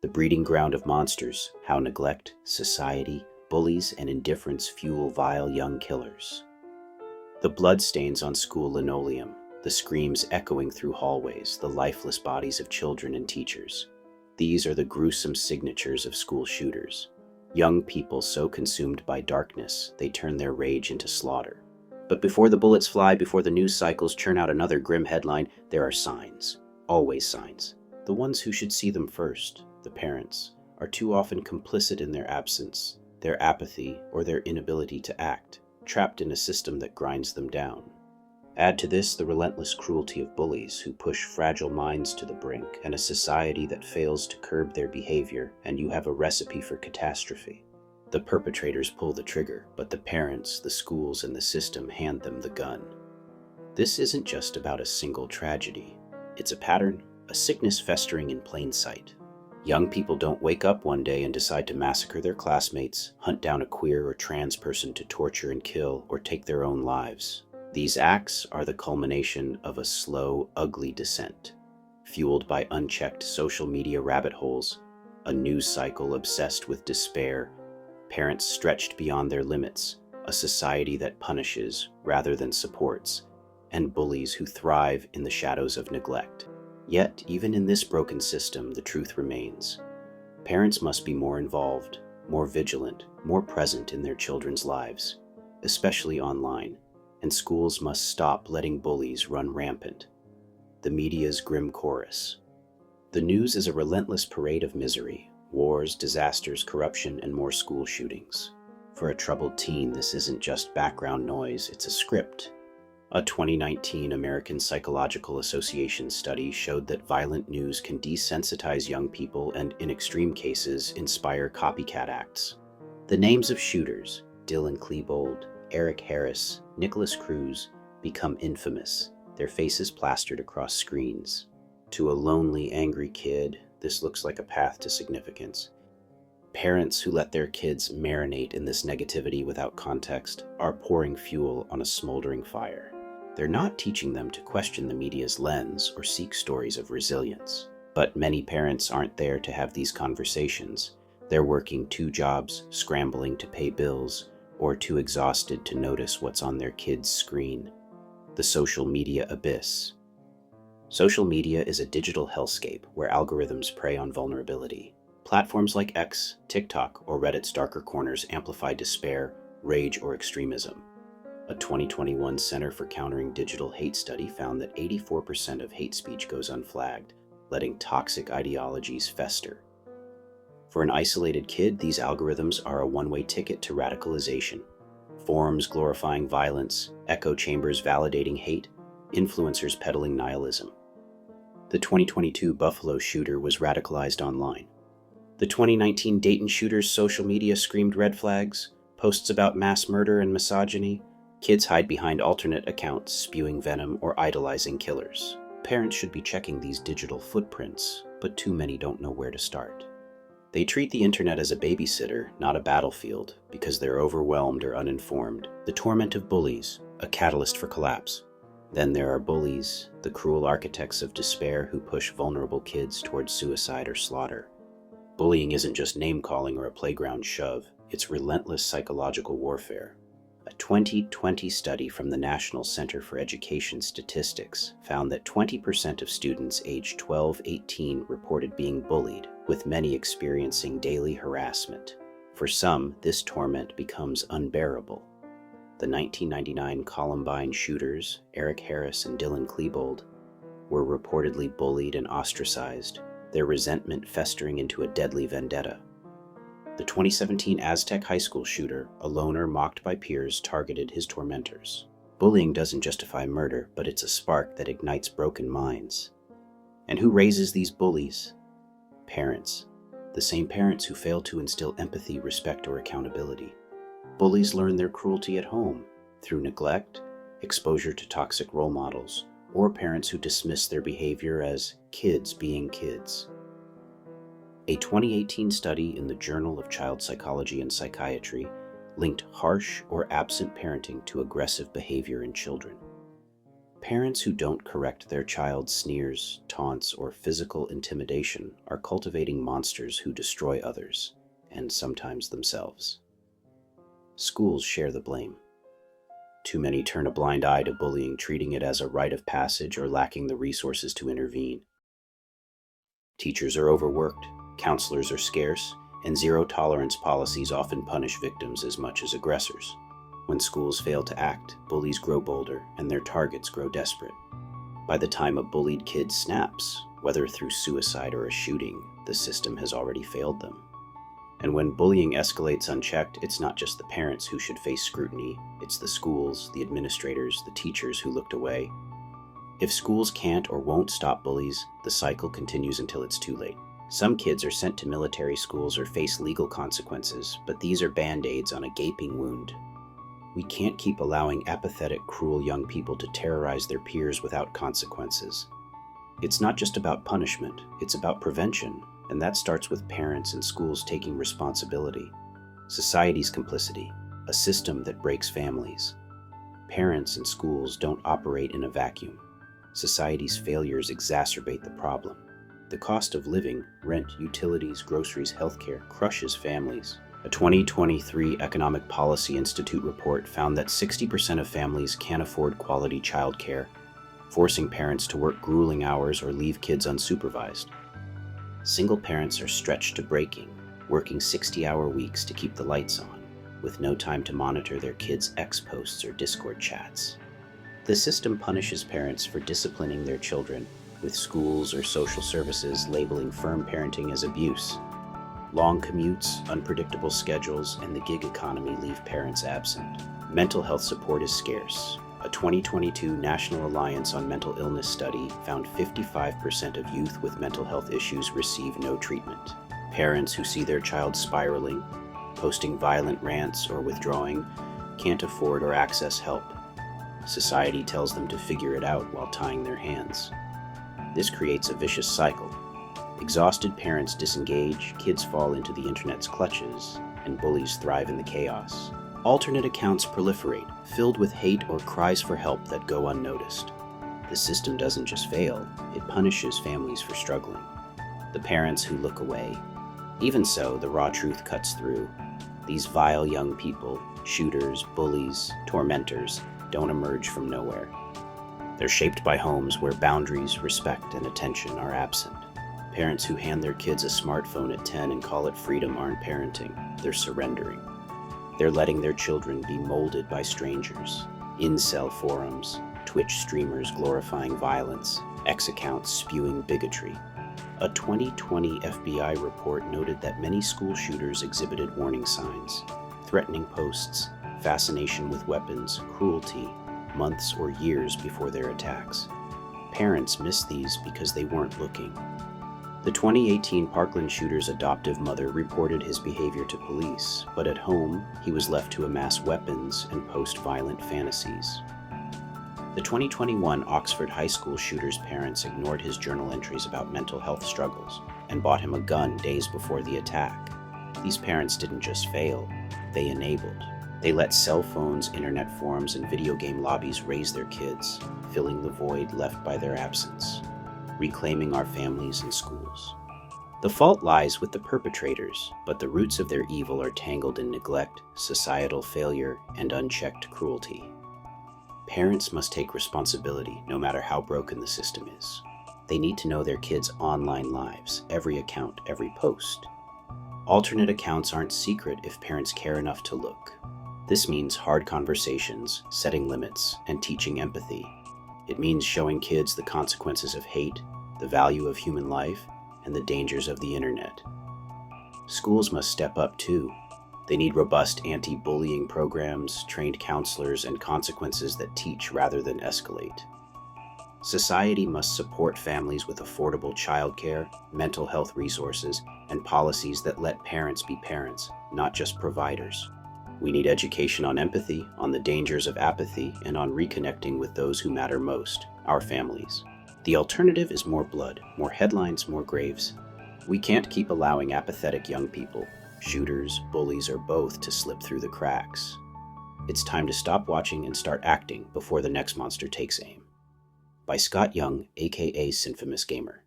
The breeding ground of monsters, how neglect, society, bullies, and indifference fuel vile young killers. The bloodstains on school linoleum, the screams echoing through hallways, the lifeless bodies of children and teachers. These are the gruesome signatures of school shooters. Young people so consumed by darkness, they turn their rage into slaughter. But before the bullets fly, before the news cycles churn out another grim headline, there are signs. Always signs. The ones who should see them first, the parents, are too often complicit in their absence, their apathy, or their inability to act, trapped in a system that grinds them down. Add to this the relentless cruelty of bullies who push fragile minds to the brink, and a society that fails to curb their behavior, and you have a recipe for catastrophe. The perpetrators pull the trigger, but the parents, the schools, and the system hand them the gun. This isn't just about a single tragedy. It's a pattern, a sickness festering in plain sight. Young people don't wake up one day and decide to massacre their classmates, hunt down a queer or trans person to torture and kill, or take their own lives. These acts are the culmination of a slow, ugly descent, fueled by unchecked social media rabbit holes, a news cycle obsessed with despair, parents stretched beyond their limits, a society that punishes rather than supports, and bullies who thrive in the shadows of neglect. Yet, even in this broken system, the truth remains. Parents must be more involved, more vigilant, more present in their children's lives, especially online, and schools must stop letting bullies run rampant. The media's grim chorus. The news is a relentless parade of misery, wars, disasters, corruption, and more school shootings. For a troubled teen, this isn't just background noise, it's a script. A 2019 American Psychological Association study showed that violent news can desensitize young people and, in extreme cases, inspire copycat acts. The names of shooters, Dylan Klebold, Eric Harris, Nicholas Cruz, become infamous, their faces plastered across screens. To a lonely, angry kid, this looks like a path to significance. Parents who let their kids marinate in this negativity without context are pouring fuel on a smoldering fire. They're not teaching them to question the media's lens or seek stories of resilience. But many parents aren't there to have these conversations. They're working 2 jobs, scrambling to pay bills, or too exhausted to notice what's on their kid's screen. The social media abyss. Social media is a digital hellscape where algorithms prey on vulnerability. Platforms like X, TikTok, or Reddit's darker corners amplify despair, rage, or extremism. A 2021 Center for Countering Digital Hate study found that 84% of hate speech goes unflagged, letting toxic ideologies fester. For an isolated kid, these algorithms are a one-way ticket to radicalization. Forums glorifying violence, echo chambers validating hate, influencers peddling nihilism. The 2022 Buffalo shooter was radicalized online. The 2019 Dayton shooter's social media screamed red flags, posts about mass murder and misogyny. Kids hide behind alternate accounts, spewing venom or idolizing killers. Parents should be checking these digital footprints, but too many don't know where to start. They treat the internet as a babysitter, not a battlefield, because they're overwhelmed or uninformed. The torment of bullies, a catalyst for collapse. Then there are bullies, the cruel architects of despair who push vulnerable kids towards suicide or slaughter. Bullying isn't just name-calling or a playground shove, it's relentless psychological warfare. A 2020 study from the National Center for Education Statistics found that 20% of students aged 12-18 reported being bullied, with many experiencing daily harassment. For some, this torment becomes unbearable. The 1999 Columbine shooters, Eric Harris and Dylan Klebold, were reportedly bullied and ostracized, their resentment festering into a deadly vendetta. The 2017 Aztec High School shooter, a loner mocked by peers, targeted his tormentors. Bullying doesn't justify murder, but it's a spark that ignites broken minds. And who raises these bullies? Parents. The same parents who fail to instill empathy, respect, or accountability. Bullies learn their cruelty at home, through neglect, exposure to toxic role models, or parents who dismiss their behavior as kids being kids. A 2018 study in the Journal of Child Psychology and Psychiatry linked harsh or absent parenting to aggressive behavior in children. Parents who don't correct their child's sneers, taunts, or physical intimidation are cultivating monsters who destroy others, and sometimes themselves. Schools share the blame. Too many turn a blind eye to bullying, treating it as a rite of passage or lacking the resources to intervene. Teachers are overworked, counselors are scarce, and zero-tolerance policies often punish victims as much as aggressors. When schools fail to act, bullies grow bolder and their targets grow desperate. By the time a bullied kid snaps, whether through suicide or a shooting, the system has already failed them. And when bullying escalates unchecked, it's not just the parents who should face scrutiny, it's the schools, the administrators, the teachers who looked away. If schools can't or won't stop bullies, the cycle continues until it's too late. Some kids are sent to military schools or face legal consequences, but these are band-aids on a gaping wound. We can't keep allowing apathetic, cruel young people to terrorize their peers without consequences. It's not just about punishment, it's about prevention, and that starts with parents and schools taking responsibility. Society's complicity, a system that breaks families. Parents and schools don't operate in a vacuum. Society's failures exacerbate the problem. The cost of living, rent, utilities, groceries, healthcare, crushes families. A 2023 Economic Policy Institute report found that 60% of families can't afford quality childcare, forcing parents to work grueling hours or leave kids unsupervised. Single parents are stretched to breaking, working 60-hour weeks to keep the lights on, with no time to monitor their kids' X posts or Discord chats. The system punishes parents for disciplining their children, with schools or social services labeling firm parenting as abuse. Long commutes, unpredictable schedules, and the gig economy leave parents absent. Mental health support is scarce. A 2022 National Alliance on Mental Illness study found 55% of youth with mental health issues receive no treatment. Parents who see their child spiraling, posting violent rants, or withdrawing can't afford or access help. Society tells them to figure it out while tying their hands. This creates a vicious cycle. Exhausted parents disengage, kids fall into the internet's clutches, and bullies thrive in the chaos. Alternate accounts proliferate, filled with hate or cries for help that go unnoticed. The system doesn't just fail, it punishes families for struggling. The parents who look away. Even so, the raw truth cuts through. These vile young people, shooters, bullies, tormentors, don't emerge from nowhere. They're shaped by homes where boundaries, respect, and attention are absent. Parents who hand their kids a smartphone at 10 and call it freedom aren't parenting, they're surrendering. They're letting their children be molded by strangers, incel forums, Twitch streamers glorifying violence, X accounts spewing bigotry. A 2020 FBI report noted that many school shooters exhibited warning signs, threatening posts, fascination with weapons, cruelty, months or years before their attacks. Parents missed these because they weren't looking. The 2018 Parkland shooter's adoptive mother reported his behavior to police, but at home, he was left to amass weapons and post violent fantasies. The 2021 Oxford High School shooter's parents ignored his journal entries about mental health struggles and bought him a gun days before the attack. These parents didn't just fail, they enabled. They let cell phones, internet forums, and video game lobbies raise their kids, filling the void left by their absence, reclaiming our families and schools. The fault lies with the perpetrators, but the roots of their evil are tangled in neglect, societal failure, and unchecked cruelty. Parents must take responsibility, no matter how broken the system is. They need to know their kids' online lives, every account, every post. Alternate accounts aren't secret if parents care enough to look. This means hard conversations, setting limits, and teaching empathy. It means showing kids the consequences of hate, the value of human life, and the dangers of the internet. Schools must step up too. They need robust anti-bullying programs, trained counselors, and consequences that teach rather than escalate. Society must support families with affordable childcare, mental health resources, and policies that let parents be parents, not just providers. We need education on empathy, on the dangers of apathy, and on reconnecting with those who matter most, our families. The alternative is more blood, more headlines, more graves. We can't keep allowing apathetic young people, shooters, bullies, or both, to slip through the cracks. It's time to stop watching and start acting before the next monster takes aim. by Scott Young, aka Synfamous Gamer.